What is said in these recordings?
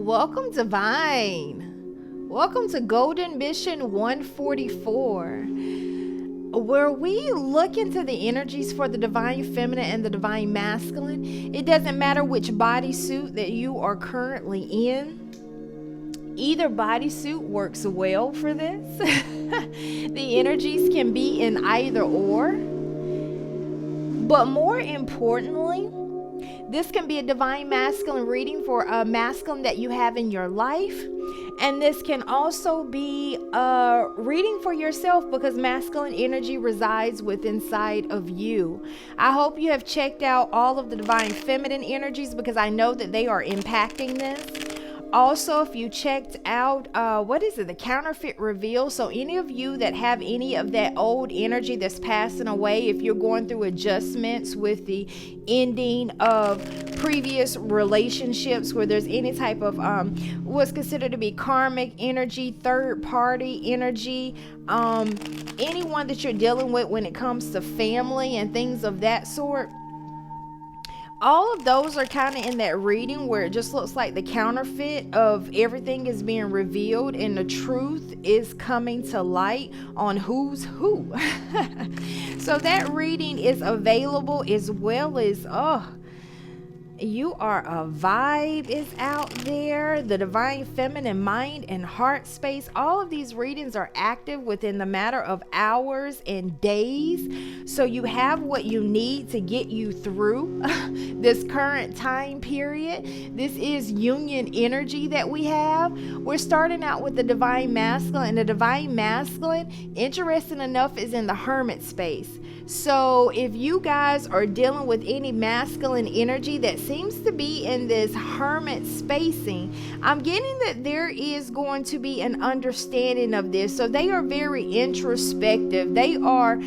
Welcome, Divine. Welcome to Golden Mission 144, where we look into the energies for the Divine Feminine and the Divine Masculine. It doesn't matter which bodysuit that you are currently in. Either bodysuit works well for this. The energies can be in either or. But more importantly, this can be a divine masculine reading for a masculine that you have in your life. And this can also be a reading for yourself because masculine energy resides within inside of you. I hope you have checked out all of the divine feminine energies because I know that they are impacting this. Also, if you checked out, the counterfeit reveal. So any of you that have any of that old energy that's passing away, if you're going through adjustments with the ending of previous relationships where there's any type of what's considered to be karmic energy, third party energy, anyone that you're dealing with when it comes to family and things of that sort. All of those are kind of in that reading where it just looks like the counterfeit of everything is being revealed and the truth is coming to light on who's who. So that reading is available as well as, you are a vibe is out there. The divine feminine mind and heart space. All of these readings are active within the matter of hours and days. So you have what you need to get you through this current time period. This is union energy that we have. We're starting out with the divine masculine, and the divine masculine, interesting enough, is in the hermit space. So if you guys are dealing with any masculine energy that seems to be in this hermit spacing, I'm getting that there is going to be an understanding of this. So they are very introspective. They are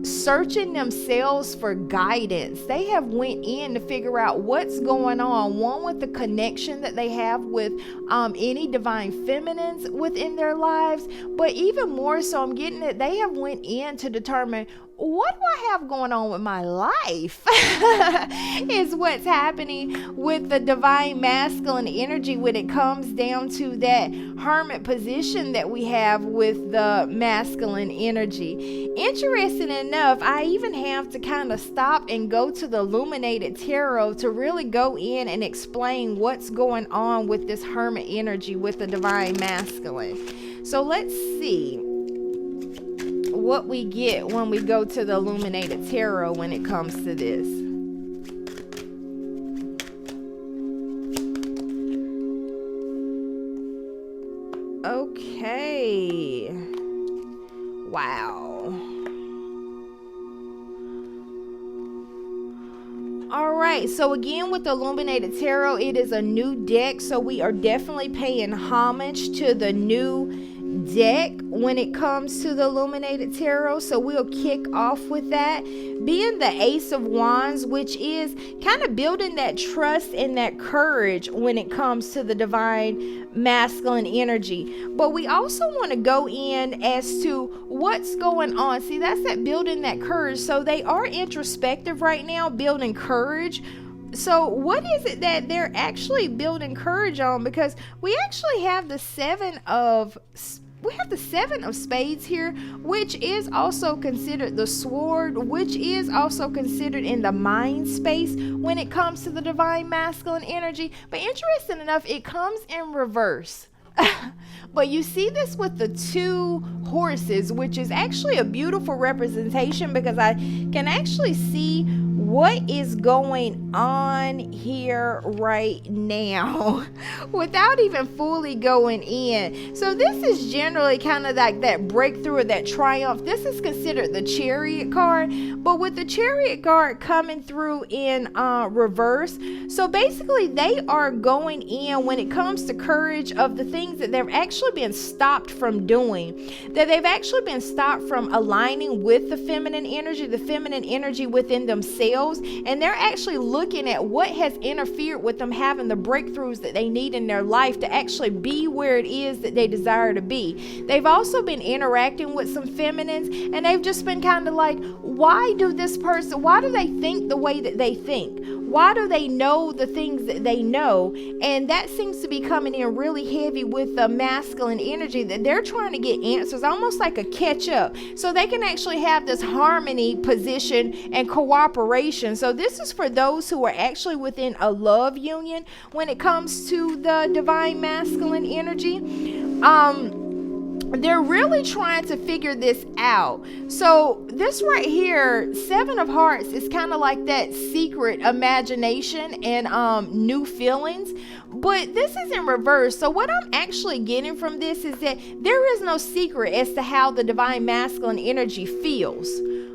searching themselves for guidance. They have went in to figure out what's going on, one with the connection that they have with any divine feminines within their lives, but even more so, I'm getting that they have went in to determine, what do I have going on with my life? Is what's happening with the divine masculine energy when it comes down to that hermit position that we have with the masculine energy. Interesting enough, I even have to kind of stop and go to the Illuminated Tarot to really go in and explain what's going on with this hermit energy with the divine masculine. So let's see what we get when we go to the Illuminated Tarot when it comes to this. Okay. Wow. All right, so again with the Illuminated Tarot, it is a new deck, so we are definitely paying homage to the new deck when it comes to the Illuminated Tarot. So we'll kick off with that, being the Ace of Wands, which is kind of building that trust and that courage when it comes to the divine masculine energy. But we also want to go in as to what's going on. See, that's that building that courage. So they are introspective right now, building courage. So what is it that they're actually building courage on? Because we actually have the seven of spades here, which is also considered the sword, which is also considered in the mind space when it comes to the divine masculine energy. But interesting enough, it comes in reverse. But you see this with the two horses, which is actually a beautiful representation because I can actually see what is going on here right now without even fully going in. So this is generally kind of like that breakthrough or that triumph. This is considered the Chariot card, but with the Chariot card coming through in reverse. So basically they are going in when it comes to courage of the things that they've actually been stopped from doing, that they've actually been stopped from aligning with the feminine energy within themselves. And they're actually looking at what has interfered with them having the breakthroughs that they need in their life to actually be where it is that they desire to be. They've also been interacting with some feminines, and they've just been kind of like, why do they think the way that they think? Why do they know the things that they know? And that seems to be coming in really heavy with the masculine energy, that they're trying to get answers, almost like a catch up, so they can actually have this harmony position and cooperation. So this is for those who are actually within a love union when it comes to the divine masculine energy. They're really trying to figure this out. So this right here, Seven of Hearts, is kind of like that secret imagination and new feelings, but this is in reverse. So what I'm actually getting from this is that there is no secret as to how the divine masculine energy feels.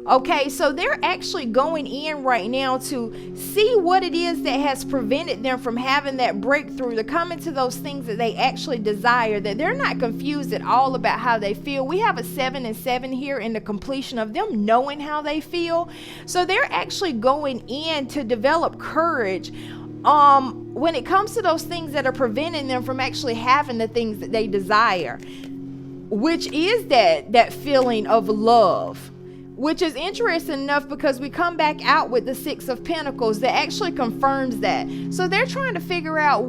Okay, so they're actually going in right now to see what it is that has prevented them from having that breakthrough, to come into those things that they actually desire, that they're not confused at all about how they feel. We have a 7 and 7 here in the completion of them knowing how they feel. So they're actually going in to develop courage when it comes to those things that are preventing them from actually having the things that they desire, which is that feeling of love. Which is interesting enough because we come back out with the 6 of Pentacles that actually confirms that. So they're trying to figure out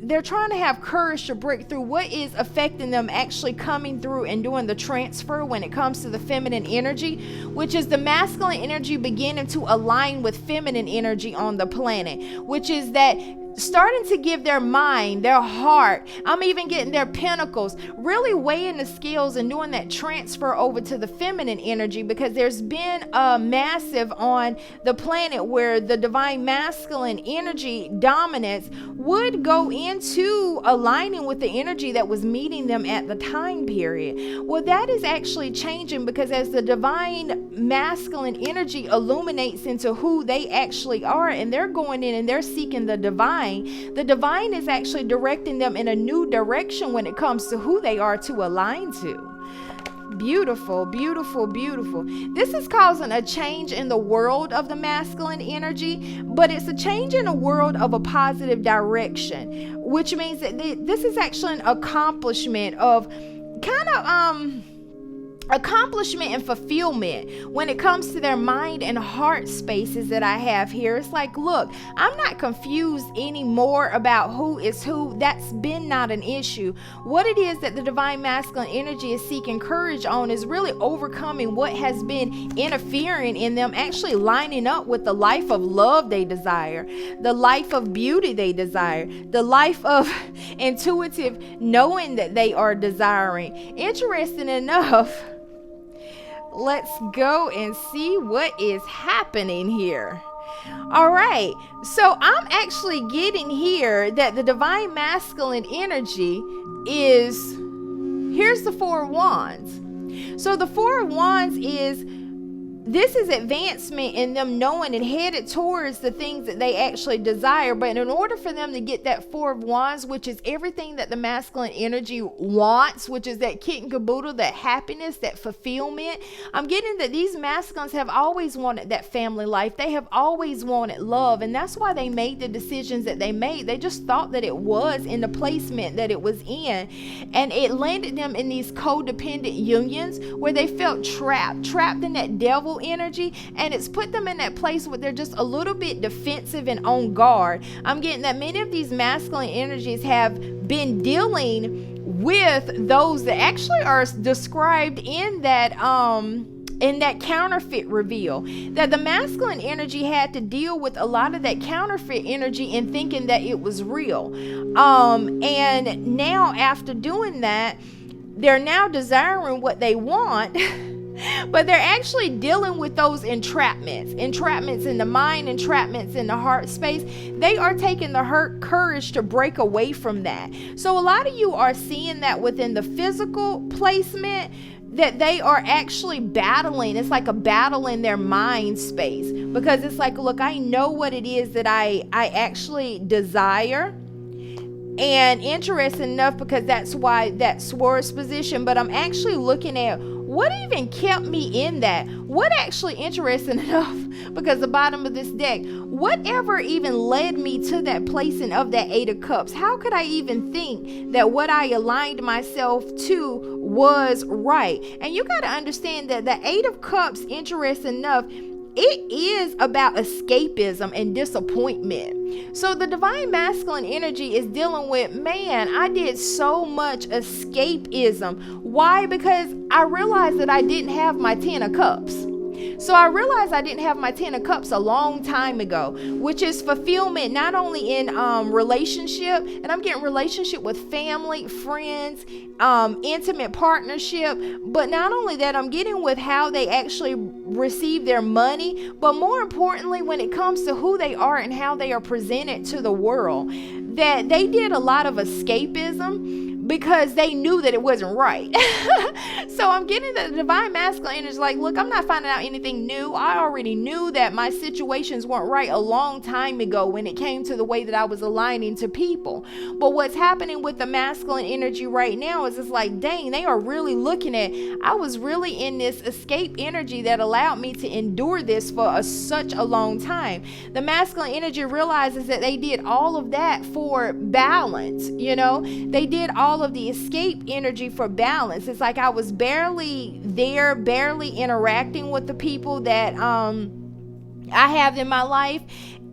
they're trying to have courage to break through what is affecting them actually coming through and doing the transfer when it comes to the feminine energy, which is the masculine energy beginning to align with feminine energy on the planet, which is that starting to give their mind, their heart, I'm even getting their pentacles, really weighing the scales and doing that transfer over to the feminine energy, because there's been a massive on the planet where the divine masculine energy dominance would go into aligning with the energy that was meeting them at the time period. Well, that is actually changing, because as the divine masculine energy illuminates into who they actually are, and they're going in and they're seeking the divine is actually directing them in a new direction when it comes to who they are to align to. Beautiful, beautiful, beautiful. This is causing a change in the world of the masculine energy, but it's a change in a world of a positive direction, which means that this is actually an accomplishment of accomplishment and fulfillment when it comes to their mind and heart spaces that I have here. It's like, look, I'm not confused anymore about who is who. That's been not an issue. What it is that the divine masculine energy is seeking courage on is really overcoming what has been interfering in them actually lining up with the life of love they desire, the life of beauty they desire, the life of intuitive knowing that they are desiring. Interesting enough, let's go and see what is happening here. All right, so I'm actually getting here that the divine masculine energy is, here's the 4 of Wands. So the 4 of Wands this is advancement in them knowing and headed towards the things that they actually desire. But in order for them to get that 4 of Wands, which is everything that the masculine energy wants, which is that kit and caboodle, that happiness, that fulfillment, I'm getting that these masculines have always wanted that family life. They have always wanted love. And that's why they made the decisions that they made. They just thought that it was in the placement that it was in. And it landed them in these codependent unions where they felt trapped in that devil energy, and it's put them in that place where they're just a little bit defensive and on guard. I'm getting that many of these masculine energies have been dealing with those that actually are described in that counterfeit reveal, that the masculine energy had to deal with a lot of that counterfeit energy and thinking that it was real. And now after doing that, they're now desiring what they want but they're actually dealing with those entrapments in the mind, entrapments in the heart space. They are taking the courage to break away from that. So a lot of you are seeing that within the physical placement, that they are actually battling. It's like a battle in their mind space, because it's like, look, I know what it is that I actually desire. And interesting enough, because that's why that Swords position, but I'm actually looking at what even kept me in that. What actually, interesting enough, because the bottom of this deck, whatever even led me to that placing of that Eight of Cups? How could I even think that what I aligned myself to was right? And you got to understand that the Eight of Cups, interesting enough, it is about escapism and disappointment. So the divine masculine energy is dealing with, man, I did so much escapism. Why? Because I realized that I didn't have my 10 of cups. So I realized I didn't have my 10 of cups a long time ago, which is fulfillment not only in relationship, and I'm getting relationship with family, friends, intimate partnership, but not only that, I'm getting with how they actually receive their money, but more importantly, when it comes to who they are and how they are presented to the world, that they did a lot of escapism because they knew that it wasn't right. So I'm getting the divine masculine energy like, look, I'm not finding out anything new. I already knew that my situations weren't right a long time ago when it came to the way that I was aligning to people. But what's happening with the masculine energy right now is it's like, dang, they are really looking at, I was really in this escape energy that allowed me to endure this for such a long time. The masculine energy realizes that they did all of that for balance. They did all of the escape energy for balance. It's like I was barely there, barely interacting with the people that I have in my life.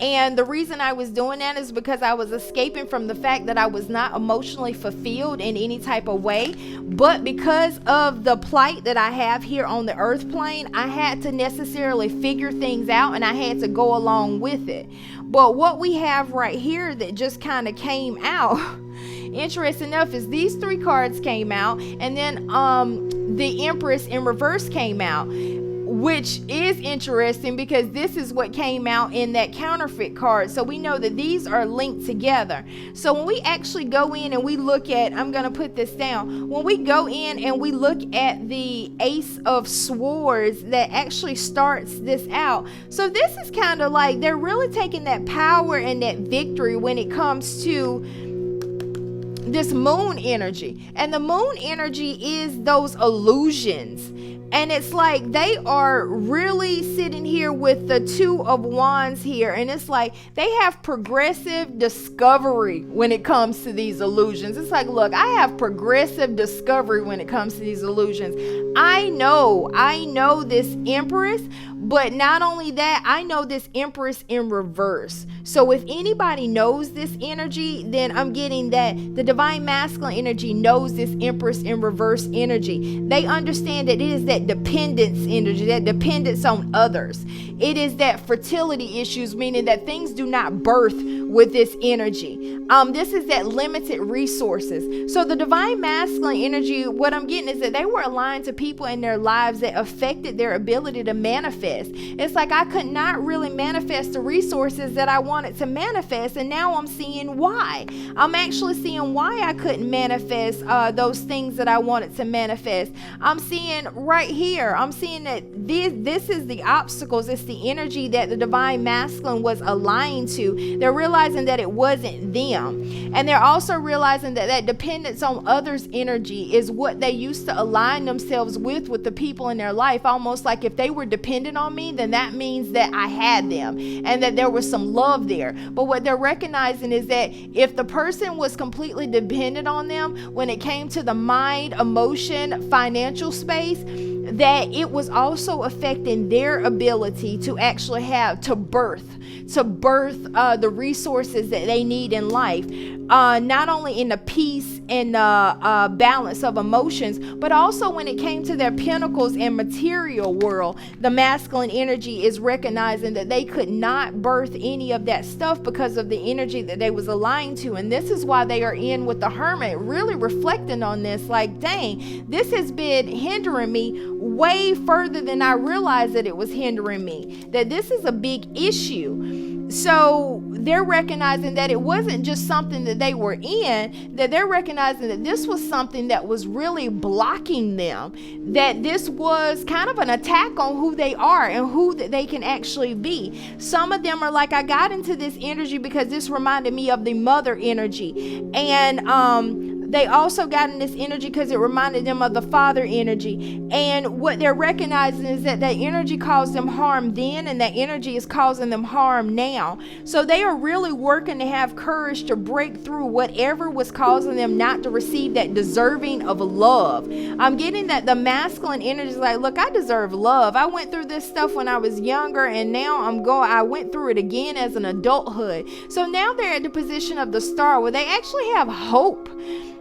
And the reason I was doing that is because I was escaping from the fact that I was not emotionally fulfilled in any type of way. But because of the plight that I have here on the earth plane, I had to necessarily figure things out and I had to go along with it. But what we have right here that just kind of came out, interesting enough, is these 3 cards came out, and then the Empress in reverse came out, which is interesting because this is what came out in that counterfeit card. So we know that these are linked together. So when we actually go in and we look at, I'm going to put this down, when we go in and we look at the Ace of Swords that actually starts this out. So this is kind of like they're really taking that power and that victory when it comes to this moon energy. And the moon energy is those illusions. And it's like they are really sitting here with the 2 of Wands here. And it's like they have progressive discovery when it comes to these illusions. It's like, look, I have progressive discovery when it comes to these illusions. I know this Empress, but not only that, I know this Empress in reverse. So if anybody knows this energy, then I'm getting that the divine masculine energy knows this Empress in reverse energy. They understand that it is that dependence energy, that dependence on others. It is that fertility issues, meaning that things do not birth with this energy. This is that limited resources. So the divine masculine energy, what I'm getting is that they were aligned to people in their lives that affected their ability to manifest. It's like I could not really manifest the resources that I wanted to manifest, and now I'm seeing why. I'm actually seeing why I couldn't manifest those things that I wanted to manifest. I'm seeing right here, I'm seeing that this is the obstacles. It's the energy that the divine masculine was aligned to. They're realizing that it wasn't them. And they're also realizing that that dependence on others' energy is what they used to align themselves with the people in their life. Almost like if they were dependent on me, then that means that I had them and that there was some love there. But what they're recognizing is that if the person was completely dependent on them when it came to the mind, emotion, financial space, that it was also affecting their ability to actually have to birth the resources that they need in life, not only in the peace and balance of emotions, but also when it came to their pentacles and material world. The masculine energy is recognizing that they could not birth any of that stuff because of the energy that they was aligned to. And this is why they are in with the Hermit, really reflecting on this, like, dang, this has been hindering me way further than I realized that it was hindering me, that this is a big issue. So they're recognizing that it wasn't just something that they were in, that they're recognizing that this was something that was really blocking them, that this was kind of an attack on who they are and who that they can actually be. Some of them are like, I got into this energy because this reminded me of the mother energy. And They also got in this energy because it reminded them of the father energy. And what they're recognizing is that energy caused them harm then, and that energy is causing them harm now. So they are really working to have courage to break through whatever was causing them not to receive that deserving of love. I'm getting that the masculine energy is like, look, I deserve love. I went through this stuff when I was younger, and now I went through it again as an adulthood. So now they're at the position of the star where they actually have hope.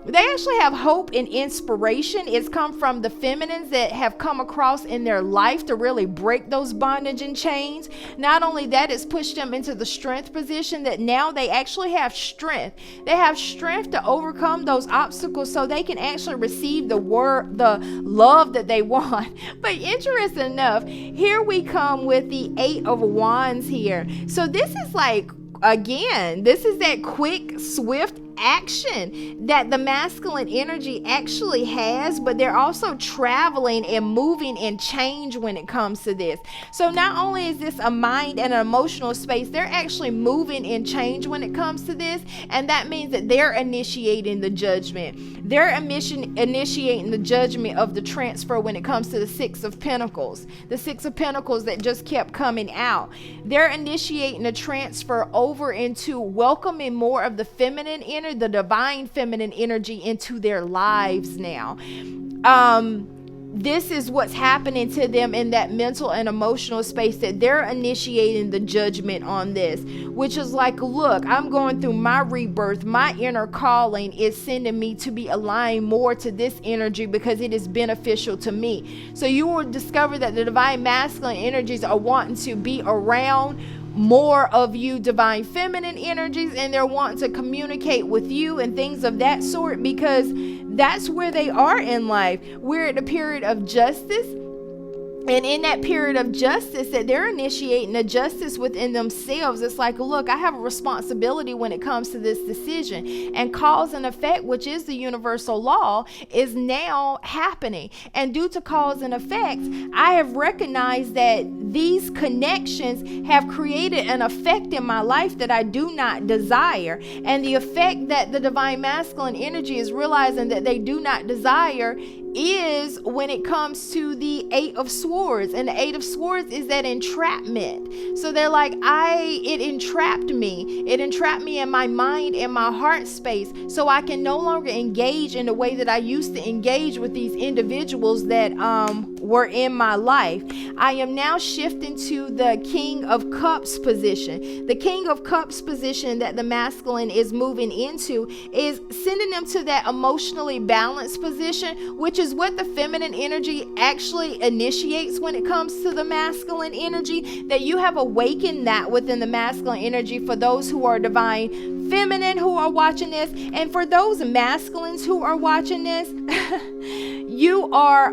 They actually have hope and inspiration. It's come from the feminines that have come across in their life to really break those bondage and chains. Not only that, it's pushed them into the strength position that now they actually have strength. They have strength to overcome those obstacles so they can actually receive the love that they want. But interesting enough, here we come with the 8 of Wands here. So this is like, again, this is that quick, swift action that the masculine energy actually has, but they're also traveling and moving in change when it comes to this. So not only is this a mind and an emotional space, they're actually moving in change when it comes to this, and that means that they're initiating the judgment. They're initiating the judgment of the transfer when it comes to the 6 of Pentacles. The 6 of Pentacles that just kept coming out. They're initiating a transfer over into welcoming more of the feminine energy, the divine feminine energy into their lives now. This is what's happening to them in that mental and emotional space, that they're initiating the judgment on this, which is like, look, I'm going through my rebirth. My inner calling is sending me to be aligned more to this energy because it is beneficial to me. So you will discover that the divine masculine energies are wanting to be around more of you divine feminine energies, and they're wanting to communicate with you and things of that sort, because that's where they are in life. We're at a period of justice, and in that period of justice that they're initiating a justice within themselves. It's like, look, I have a responsibility when it comes to this decision, and cause and effect, which is the universal law, is now happening. And due to cause and effect, I have recognized that these connections have created an effect in my life that I do not desire. And the effect that the divine masculine energy is realizing that they do not desire is when it comes to the 8 of Swords. And the 8 of Swords is that entrapment. So they're like, it entrapped me. It entrapped me in my mind and my heart space. So I can no longer engage in the way that I used to engage with these individuals that were in my life. I am now shifting to the King of Cups position. The King of Cups position that the masculine is moving into is sending them to that emotionally balanced position, which is what the feminine energy actually initiates when it comes to the masculine energy. That you have awakened that within the masculine energy for those who are divine feminine who are watching this, and for those masculines who are watching this, you are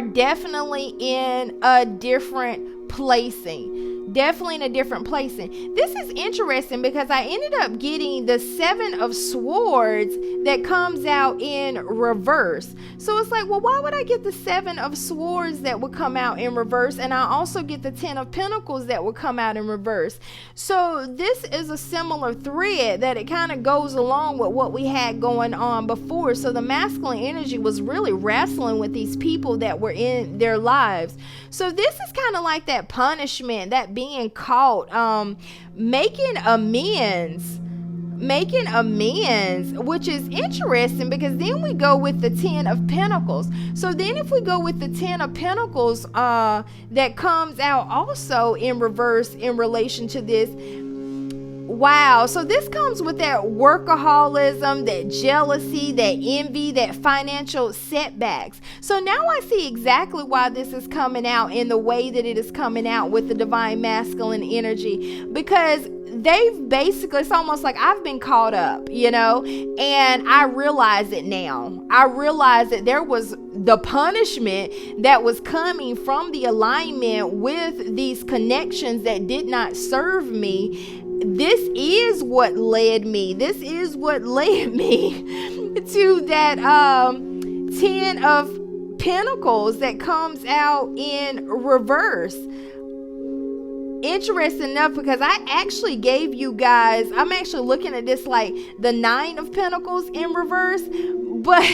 definitely in a different placing. Definitely in a different placing. This is interesting because I ended up getting the 7 of Swords that comes out in reverse. So it's like, well, why would I get the 7 of Swords that would come out in reverse? And I also get the 10 of Pentacles that would come out in reverse. So this is a similar thread that it kind of goes along with what we had going on before. So the masculine energy was really wrestling with these people that were in their lives. So this is kind of like that punishment, that being caught, making amends, which is interesting because then we go with the 10 of Pentacles. So then if we go with the 10 of Pentacles that comes out also in reverse in relation to this, wow. So this comes with that workaholism, that jealousy, that envy, that financial setbacks. So now I see exactly why this is coming out in the way that it is coming out with the divine masculine energy, because they've basically, it's almost like I've been caught up, and I realize it now. I realize that there was the punishment that was coming from the alignment with these connections that did not serve me. This is what led me to that 10 of Pentacles that comes out in reverse. interesting enough, because I actually gave you guys, I'm actually looking at this like the 9 of Pentacles in reverse, but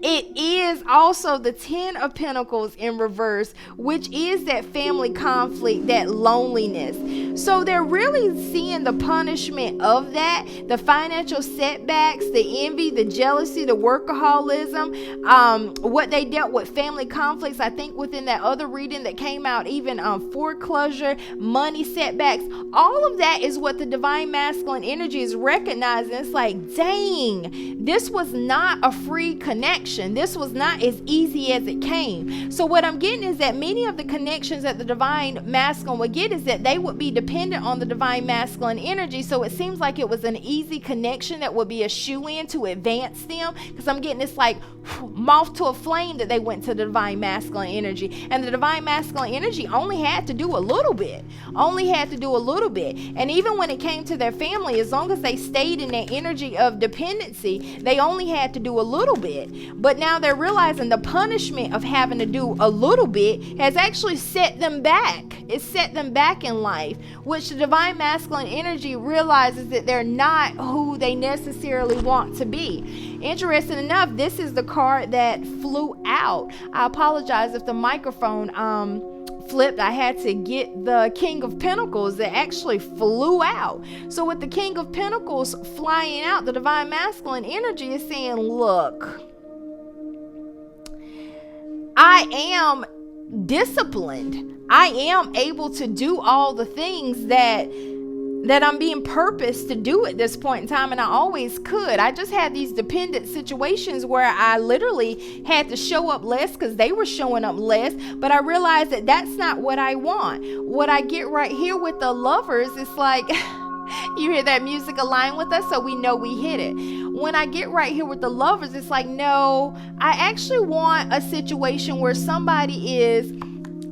it is also the 10 of Pentacles in reverse, which is that family conflict, that loneliness. So they're really seeing the punishment of that, the financial setbacks, the envy, the jealousy, the workaholism, what they dealt with, family conflicts. I think within that other reading that came out, even foreclosure, money setbacks, all of that is what the divine masculine energy is recognizing. It's like, dang, this was not a free connection. This was not as easy as it came. So what I'm getting is that many of the connections that the divine masculine would get is that they would be dependent on the divine masculine energy. So it seems like it was an easy connection that would be a shoe-in to advance them, because I'm getting this like moth to a flame that they went to the divine masculine energy. And the divine masculine energy only had to do a little bit. And even when it came to their family, as long as they stayed in that energy of dependency, they only had to do a little bit. But now they're realizing the punishment of having to do a little bit has actually set them back. It's set them back in life, which the divine masculine energy realizes that they're not who they necessarily want to be. Interesting enough, this is the card that flew out. I apologize if the microphone flipped. I had to get the King of Pentacles that actually flew out. So with the King of Pentacles flying out, the divine masculine energy is saying, look, I am disciplined. I am able to do all the things that I'm being purposed to do at this point in time, and I always could. I just had these dependent situations where I literally had to show up less because they were showing up less, but I realized that that's not what I want. What I get right here with the Lovers, it's like you hear that music align with us, so we know we hit it. When I get right here with the Lovers, it's like, no, I actually want a situation where somebody is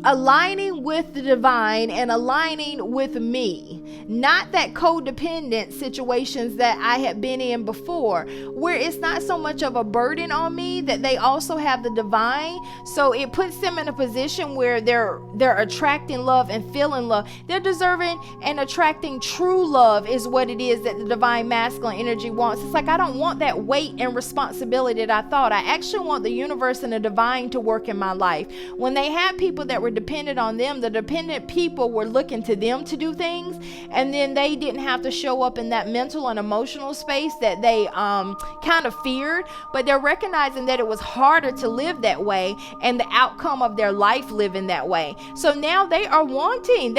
aligning with the divine and aligning with me, not that codependent situations that I had been in before, where it's not so much of a burden on me that they also have the divine. So it puts them in a position where they're attracting love and feeling love. They're deserving and attracting true love is what it is that the divine masculine energy wants. It's like, I don't want that weight and responsibility that I thought. I actually want the universe and the divine to work in my life. When they had people that were dependent on them, the dependent people were looking to them to do things, and then they didn't have to show up in that mental and emotional space that they kind of feared, but they're recognizing that it was harder to live that way and the outcome of their life living that way. So now they're wanting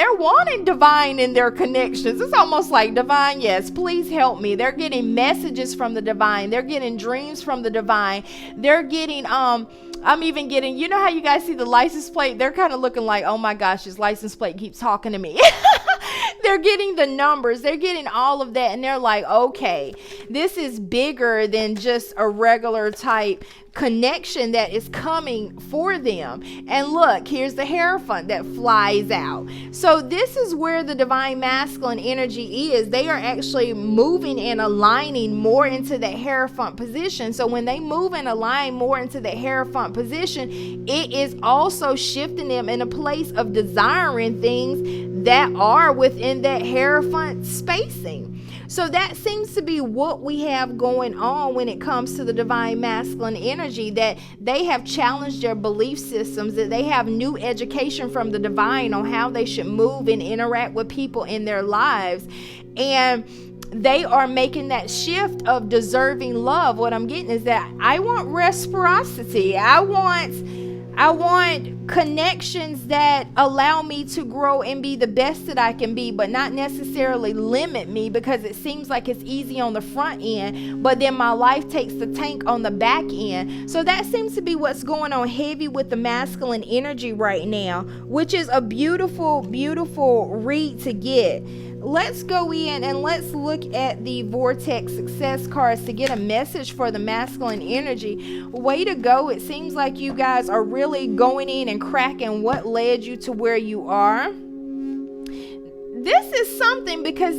divine in their connections. It's almost like, divine, yes, please help me. They're getting messages from the divine. They're getting dreams from the divine. They're getting I'm even getting, you know how you guys see the license plate? They're kind of looking like, oh my gosh, this license plate keeps talking to me. They're getting the numbers. They're getting all of that. And they're like, okay, this is bigger than just a regular type connection that is coming for them. And look, here's the Hierophant that flies out. So this is where the divine masculine energy is. They are actually moving and aligning more into that Hierophant position. So when they move and align more into the Hierophant position, it is also shifting them in a place of desiring things that are within that Hierophant spacing. So that seems to be what we have going on when it comes to the divine masculine energy, that they have challenged their belief systems, that they have new education from the divine on how they should move and interact with people in their lives. And they are making that shift of deserving love. What I'm getting is that I want reciprocity. I want connections that allow me to grow and be the best that I can be, but not necessarily limit me, because it seems like it's easy on the front end, but then my life takes the tank on the back end. So that seems to be what's going on heavy with the masculine energy right now, which is a beautiful, beautiful read to get. Let's go in and let's look at the Vortex Success cards to get a message for the masculine energy. Way to go. It seems like you guys are really going in and cracking what led you to where you are. This is something, because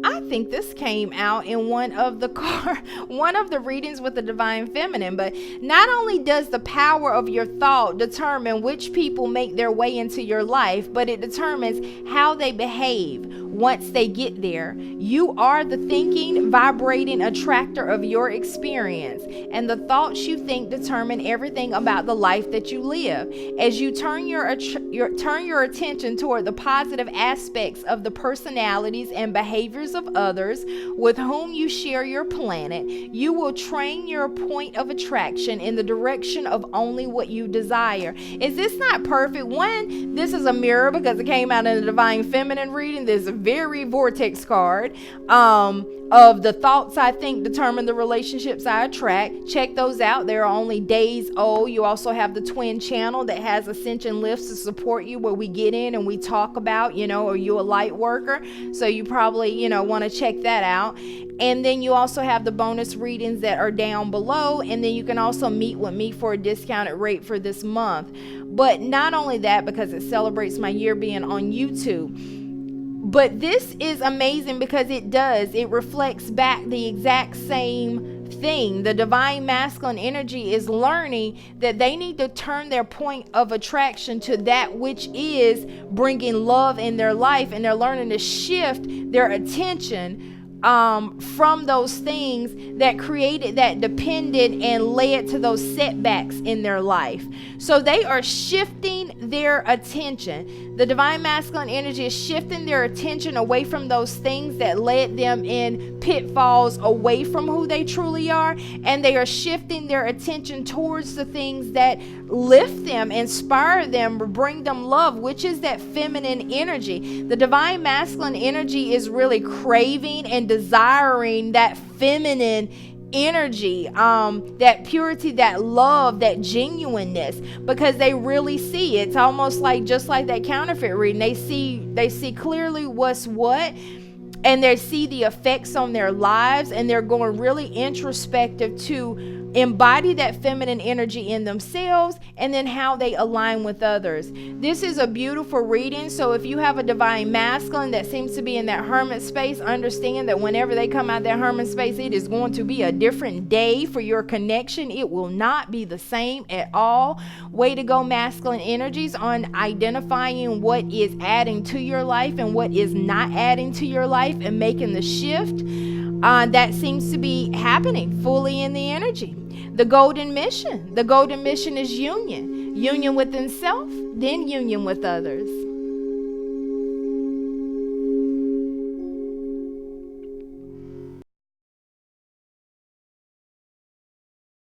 I think this came out in one of the readings with the Divine Feminine. But not only does the power of your thought determine which people make their way into your life, but it determines how they behave once they get there. You are the thinking, vibrating attractor of your experience, and the thoughts you think determine everything about the life that you live. As you turn your attention toward the positive aspects of the personalities and behaviors of others with whom you share your planet, you will train your point of attraction in the direction of only what you desire. Is this not perfect? One, this is a mirror because it came out in the Divine Feminine reading. This very vortex card of the thoughts I think determine the relationships I attract. Check those out. They're only days old. You also have the twin channel that has ascension lifts to support you, where we get in and we talk about, are you a light worker? So you probably, want to check that out. And then you also have the bonus readings that are down below. And then you can also meet with me for a discounted rate for this month. But not only that, because it celebrates my year being on YouTube, but this is amazing because it reflects back the exact same thing. The Divine Masculine energy is learning that they need to turn their point of attraction to that which is bringing love in their life, and they're learning to shift their attention from those things that created that depended and led to those setbacks in their life. So they are shifting their attention. The Divine Masculine energy is shifting their attention away from those things that led them in pitfalls away from who they truly are, and they are shifting their attention towards the things that lift them, inspire them, bring them love, which is that feminine energy. The Divine Masculine energy is really craving and desiring that feminine energy, that purity, that love, that genuineness, because they really see it's almost like, just like that counterfeit reading, they see clearly what's what, and they see the effects on their lives, and they're going really introspective to embody that feminine energy in themselves, and then how they align with others. This is a beautiful reading. So if you have a Divine Masculine that seems to be in that hermit space, understand that whenever they come out that hermit space, it is going to be a different day for your connection. It will not be the same at all. Way to go, masculine energies, on identifying what is adding to your life and what is not adding to your life, and making the shift that seems to be happening fully in the energy. The golden mission. The golden mission is union. Union within self, then union with others.